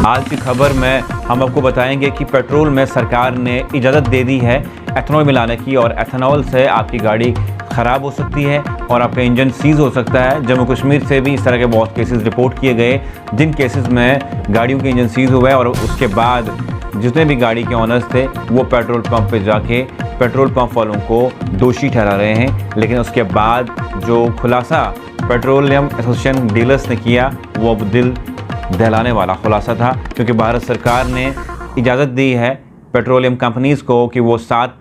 आज की खबर में हम आपको बताएंगे कि पेट्रोल में सरकार ने इजाज़त दे दी है एथेनॉल मिलाने की, और एथेनॉल से आपकी गाड़ी ख़राब हो सकती है और आपका इंजन सीज़ हो सकता है। जम्मू कश्मीर से भी इस तरह के बहुत केसेस रिपोर्ट किए गए, जिन केसेस में गाड़ियों के इंजन सीज़ हुए और उसके बाद जितने भी गाड़ी के ऑनर्स थे वो पेट्रोल पंप पे जाके पेट्रोल पंप वालों को दोषी ठहरा रहे हैं। लेकिन उसके बाद जो खुलासा पेट्रोलियम एसोसिएशन डीलर्स ने किया वो अब दिल दहलाने वाला खुलासा था, क्योंकि भारत सरकार ने इजाज़त दी है पेट्रोलियम कंपनीज़ को कि वो 7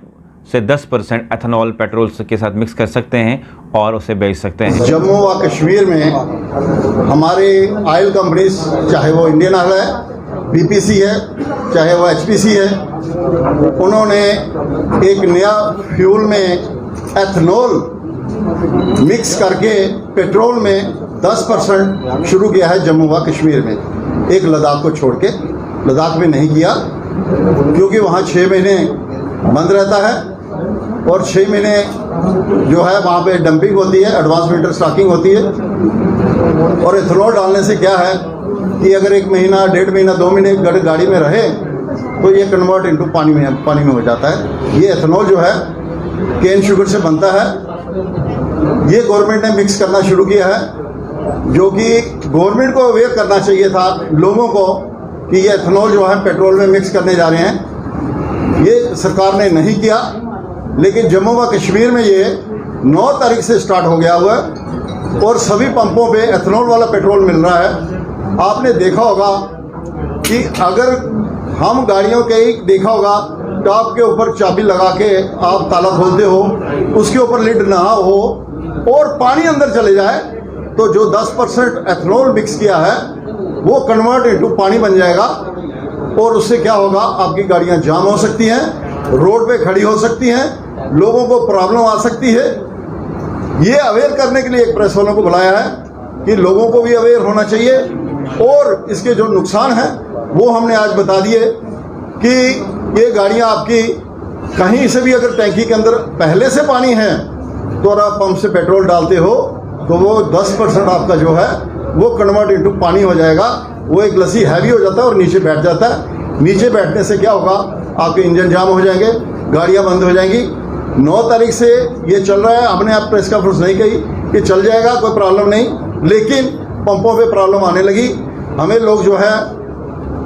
से 10% एथेनॉल पेट्रोल के साथ मिक्स कर सकते हैं और उसे बेच सकते हैं। जम्मू व कश्मीर में हमारे ऑयल कंपनीज, चाहे वो इंडियन ऑयल है, बीपीसी है, चाहे वो एचपीसी है, उन्होंने एक नया फ्यूल में एथेनॉल मिक्स करके पेट्रोल में 10% शुरू किया है जम्मू व कश्मीर में, एक लद्दाख को छोड़ के। लद्दाख में नहीं किया क्योंकि वहाँ 6 महीने बंद रहता है और 6 महीने जो है वहाँ पे डंपिंग होती है, एडवांस विंटर स्टॉकिंग होती है। और एथेनॉल डालने से क्या है कि अगर 1 महीना, 1.5 महीना, 2 महीने गाड़ी में रहे तो ये कन्वर्ट इनटू पानी में हो जाता है। ये एथेनॉल जो है केन शुगर से बनता है। ये गवर्नमेंट ने मिक्स करना शुरू किया है, जो कि गवर्नमेंट को अवेयर करना चाहिए था लोगों को कि ये एथेनॉल जो है पेट्रोल में मिक्स करने जा रहे हैं। ये सरकार ने नहीं किया, लेकिन जम्मू व कश्मीर में ये 9 तारीख से स्टार्ट हो गया हुआ है और सभी पंपों पे एथेनॉल वाला पेट्रोल मिल रहा है। आपने देखा होगा कि अगर हम गाड़ियों के ही देखा होगा, टॉप के ऊपर चाबी लगा के आप ताला खोलते हो, उसके ऊपर लिड ना हो और पानी अंदर चले जाए तो जो 10% एथेनॉल मिक्स किया है वो कन्वर्ट इनटू पानी बन जाएगा और उससे क्या होगा, आपकी गाड़ियां जाम हो सकती हैं, रोड पे खड़ी हो सकती हैं, लोगों को प्रॉब्लम आ सकती है। ये अवेयर करने के लिए एक प्रेस वालों को बुलाया है कि लोगों को भी अवेयर होना चाहिए और इसके जो नुकसान हैं वो हमने आज बता दिए कि ये गाड़ियां आपकी कहीं से भी अगर टैंकी के अंदर पहले से पानी है तो अगर आप पंप से पेट्रोल डालते हो तो वो 10% आपका जो है वो कन्वर्ट इनटू पानी हो जाएगा। वो एक लस्सी हैवी हो जाता है और नीचे बैठ जाता है। नीचे बैठने से क्या होगा, आपके इंजन जाम हो जाएंगे, गाड़ियां बंद हो जाएंगी। 9 तारीख से ये चल रहा है। हमने आप प्रेस कॉन्फ्रेंस नहीं कही कि चल जाएगा, कोई प्रॉब्लम नहीं, लेकिन पंपों पे प्रॉब्लम आने लगी। हमें लोग जो है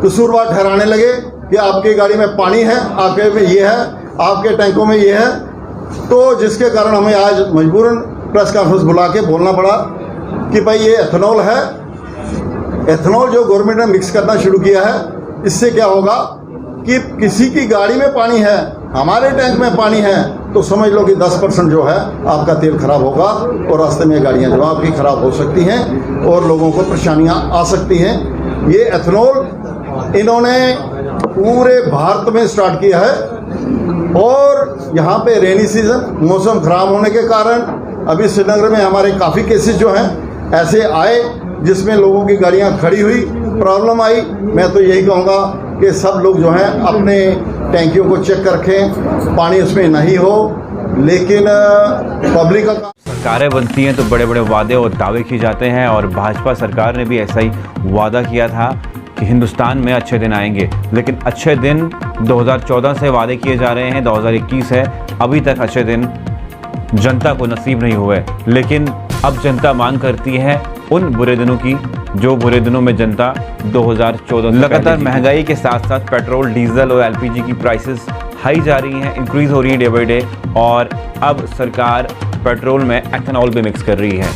कसूरवार ठहराने लगे कि आपकी गाड़ी में पानी है, आपके में ये है, आपके टैंकों में ये है। तो जिसके कारण हमें आज मजबूरन प्रेस कॉन्फ्रेंस बुला के बोलना पड़ा कि भाई ये एथेनॉल है। एथेनॉल जो गवर्नमेंट ने मिक्स करना शुरू किया है, इससे क्या होगा कि किसी की गाड़ी में पानी है, हमारे टैंक में पानी है, तो समझ लो कि 10% जो है आपका तेल खराब होगा और रास्ते में गाड़ियां जो आपकी खराब हो सकती हैं और लोगों को परेशानियां आ सकती हैं। ये एथेनॉल इन्होंने पूरे भारत में स्टार्ट किया है और यहाँ पे रेनी सीजन, मौसम खराब होने के कारण अभी श्रीनगर में हमारे काफ़ी केसेस जो हैं ऐसे आए जिसमें लोगों की गाड़ियां खड़ी हुई, प्रॉब्लम आई। मैं तो यही कहूँगा कि सब लोग जो हैं अपने टैंकियों को चेक कर रखें, पानी उसमें नहीं हो। लेकिन पब्लिक का सरकारें बनती हैं तो बड़े बड़े वादे और दावे किए जाते हैं, और भाजपा सरकार ने भी ऐसा ही वादा किया था कि हिंदुस्तान में अच्छे दिन आएंगे। लेकिन अच्छे दिन 2014 से वादे किए जा रहे हैं, 2021 है, अभी तक अच्छे दिन जनता को नसीब नहीं हुए। लेकिन अब जनता मांग करती है उन बुरे दिनों की, जो बुरे दिनों में जनता 2014 लगातार महंगाई के साथ साथ पेट्रोल, डीजल और एलपीजी की प्राइसेस हाई जा रही हैं, इंक्रीज हो रही है डे बाई डे। और अब सरकार पेट्रोल में एथेनॉल भी मिक्स कर रही है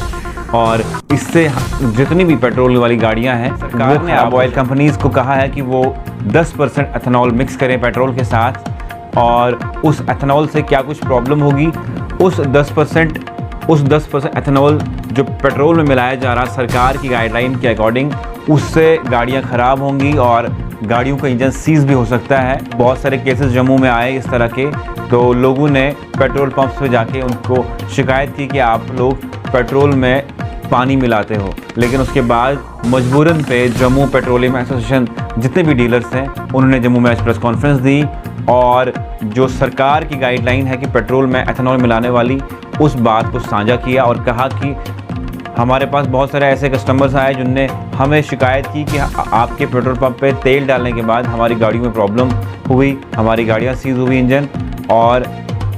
और इससे जितनी भी पेट्रोल वाली गाड़ियां हैं, सरकार ने अब ऑयल कंपनीज को कहा है कि वो 10% एथेनॉल मिक्स करें पेट्रोल के साथ। और उस एथेनॉल से क्या कुछ प्रॉब्लम होगी, उस 10% एथेनॉल जो पेट्रोल में मिलाया जा रहा सरकार की गाइडलाइन के अकॉर्डिंग, उससे गाड़ियां ख़राब होंगी और गाड़ियों का इंजन सीज भी हो सकता है। बहुत सारे केसेस जम्मू में आए इस तरह के, तो लोगों ने पेट्रोल पंप्स पे जाके उनको शिकायत की कि आप लोग पेट्रोल में पानी मिलाते हो। लेकिन उसके बाद मजबूरन पे जम्मू पेट्रोलियम एसोसिएशन जितने भी डीलर्स हैं उन्होंने जम्मू में आज प्रेस कॉन्फ्रेंस दी और जो सरकार की गाइडलाइन है कि पेट्रोल में एथेनॉल मिलाने वाली, उस बात को साझा किया और कहा कि हमारे पास बहुत सारे ऐसे कस्टमर्स आए जिनने हमें शिकायत की कि आपके पेट्रोल पंप पे तेल डालने के बाद हमारी गाड़ियों में प्रॉब्लम हुई, हमारी गाड़ियाँ सीज हुई इंजन, और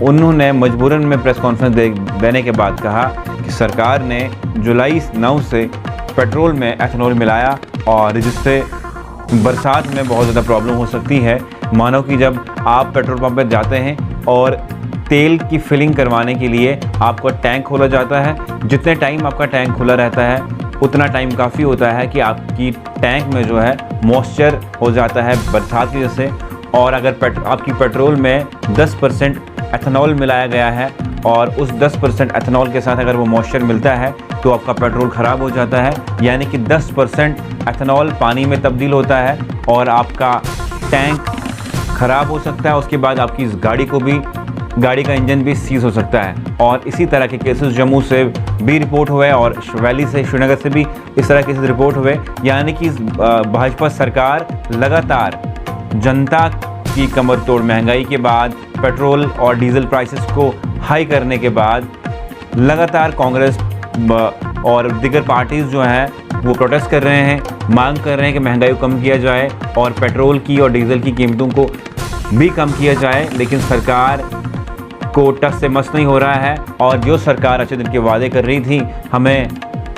उन्होंने मजबूरन में प्रेस कॉन्फ्रेंस देने के बाद कहा कि सरकार ने जुलाई 9 से पेट्रोल में एथेनॉल मिलाया और जिससे बरसात में बहुत ज़्यादा प्रॉब्लम हो सकती है। मानो कि जब आप पेट्रोल पंप पर जाते हैं और तेल की फिलिंग करवाने के लिए आपका टैंक खोला जाता है, जितने टाइम आपका टैंक खुला रहता है उतना टाइम काफ़ी होता है कि आपकी टैंक में जो है मॉइस्चर हो जाता है बरसात की वजह से। और अगर आपकी पेट्रोल में 10% एथेनॉल मिलाया गया है और उस 10% एथेनॉल के साथ अगर वो मॉइस्चर मिलता है तो आपका पेट्रोल ख़राब हो जाता है, यानी कि 10% एथेनॉल पानी में तब्दील होता है और आपका टैंक ख़राब हो सकता है। उसके बाद आपकी इस गाड़ी का इंजन भी सीज हो सकता है। और इसी तरह के केसेस जम्मू से भी रिपोर्ट हुए और वैली से, श्रीनगर से भी इस तरह केसेस रिपोर्ट हुए। यानी कि भाजपा सरकार लगातार जनता की कमर तोड़ महंगाई के बाद, पेट्रोल और डीजल प्राइसेस को हाई करने के बाद लगातार कांग्रेस और दीगर पार्टीज़ जो हैं वो प्रोटेस्ट कर रहे हैं, मांग कर रहे हैं कि महंगाई को कम किया जाए और पेट्रोल की और डीजल की कीमतों को भी कम किया जाए। लेकिन सरकार को टस से मस नहीं हो रहा है और जो सरकार अच्छे दिन के वादे कर रही थी, हमें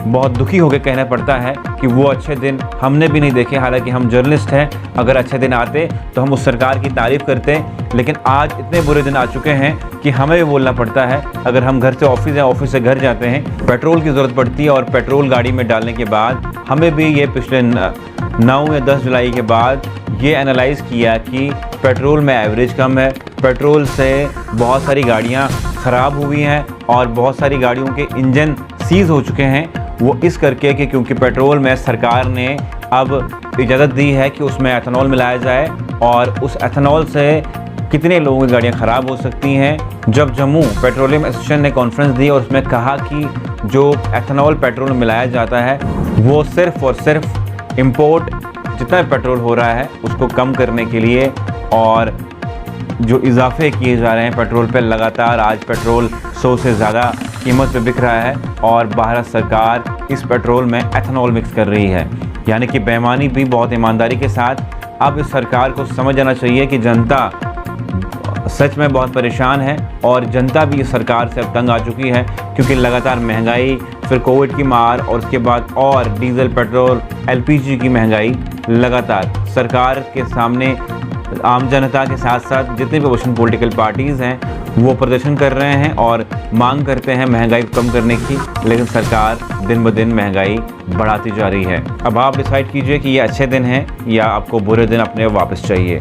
बहुत दुखी होकर कहना पड़ता है कि वो अच्छे दिन हमने भी नहीं देखे। हालांकि हम जर्नलिस्ट हैं, अगर अच्छे दिन आते तो हम उस सरकार की तारीफ़ करते, लेकिन आज इतने बुरे दिन आ चुके हैं कि हमें भी बोलना पड़ता है। अगर हम घर से ऑफिस या ऑफिस से घर जाते हैं, पेट्रोल की ज़रूरत पड़ती है और पेट्रोल गाड़ी में डालने के बाद हमें भी ये पिछले 9 या 10 जुलाई के बाद ये एनालाइज़ किया कि पेट्रोल में एवरेज कम है, पेट्रोल से बहुत सारी गाड़ियाँ ख़राब हुई हैं और बहुत सारी गाड़ियों के इंजन सीज़ हो चुके हैं। वो इस करके कि क्योंकि पेट्रोल में सरकार ने अब इजाज़त दी है कि उसमें एथेनॉल मिलाया जाए और उस एथेनॉल से कितने लोगों की गाड़ियाँ ख़राब हो सकती हैं। जब जम्मू पेट्रोलियम एसोसिएशन ने कॉन्फ्रेंस दी और उसमें कहा कि जो एथेनॉल पेट्रोल में मिलाया जाता है वो सिर्फ़ और सिर्फ इंपोर्ट जितना पेट्रोल हो रहा है उसको कम करने के लिए, और जो इजाफे किए जा रहे हैं पेट्रोल पे, लगातार आज पेट्रोल 100 से ज़्यादा कीमत पे बिक रहा है और भारत सरकार इस पेट्रोल में एथेनॉल मिक्स कर रही है। यानी कि बेईमानी भी बहुत ईमानदारी के साथ। अब इस सरकार को समझ आना चाहिए कि जनता सच में बहुत परेशान है और जनता भी इस सरकार से अब तंग आ चुकी है, क्योंकि लगातार महंगाई, फिर कोविड की मार और उसके बाद और डीजल, पेट्रोल, एलपीजी की महंगाई लगातार सरकार के सामने आम जनता के साथ साथ जितने भी अपोजिशन पॉलिटिकल पार्टीज़ हैं वो प्रदर्शन कर रहे हैं और मांग करते हैं महंगाई को कम करने की, लेकिन सरकार दिन ब दिन महंगाई बढ़ाती जा रही है। अब आप डिसाइड कीजिए कि ये अच्छे दिन हैं या आपको बुरे दिन अपने वापस चाहिए।